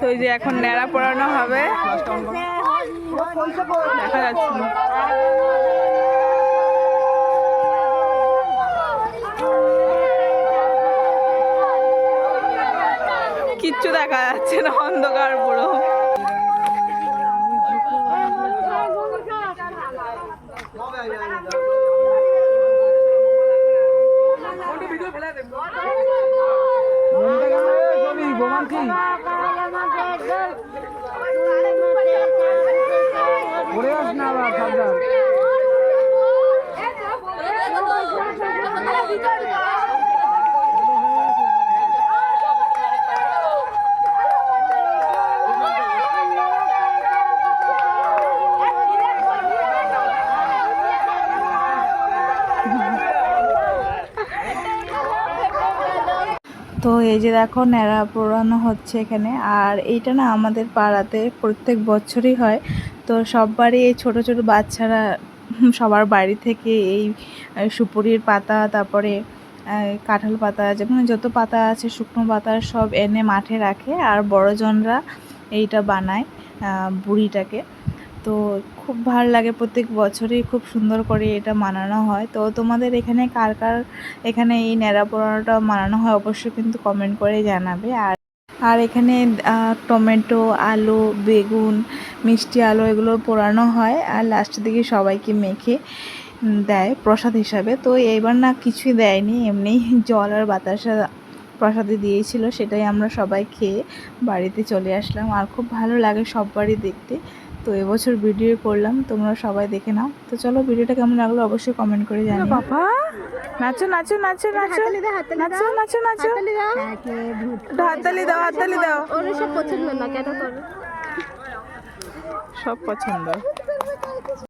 তো এই যে এখন ন্যাড়া পড়ানো হবে, দেখা যাচ্ছে না। কিচ্ছু দেখা যাচ্ছে না, অন্ধকার পুরো। তো এই যে দেখো ন্যাড়া পোড়ানো হচ্ছে এখানে। আর এইটা না আমাদের পাড়াতে প্রত্যেক বছরই হয়। তো সব বাড়ি এই ছোটো ছোটো বাচ্চারা সবার বাড়ি থেকে এই সুপুরির পাতা, তারপরে কাঁঠাল পাতা, যেমন যত পাতা আছে শুকনো পাতা সব এনে মাঠে রাখে। আর বড়জনরা এইটা বানায় বুড়িটাকে। তো খুব ভালো লাগে, প্রত্যেক বছরই খুব সুন্দর করে এটা মানানো হয়। তো তোমাদের এখানে কার কার এখানে এই ন্যাড়া পোড়ানোটা মানানো হয় অবশ্যই কিন্তু কমেন্ট করে জানাবে। আর এখানে টমেটো, আলু, বেগুন, মিষ্টি আলু এগুলো পোড়ানো হয়। আর লাস্টের দিকে সবাইকে মেখে দেয় প্রসাদ হিসাবে। তো এইবার না কিছুই দেয়নি, এমনি জল আর বাতাসা প্রসাদে দিয়েছিল, সেটাই আমরা সবাই খেয়ে বাড়িতে চলে আসলাম। আর খুব ভালো লাগে সব বাড়ি দেখতে। তো এবছর ভিডিও করলাম, তোমরা সবাই দেখে নাও। তো চলো, ভিডিওটা কেমন লাগলো অবশ্যই কমেন্ট করে জানিও। বাবা নাচো নাচো নাচো নাচো নাচো নাচো নাচো, হাততালি দাও হাততালি দাও। ওর সব পছন্দ না কেন? সব পছন্দ।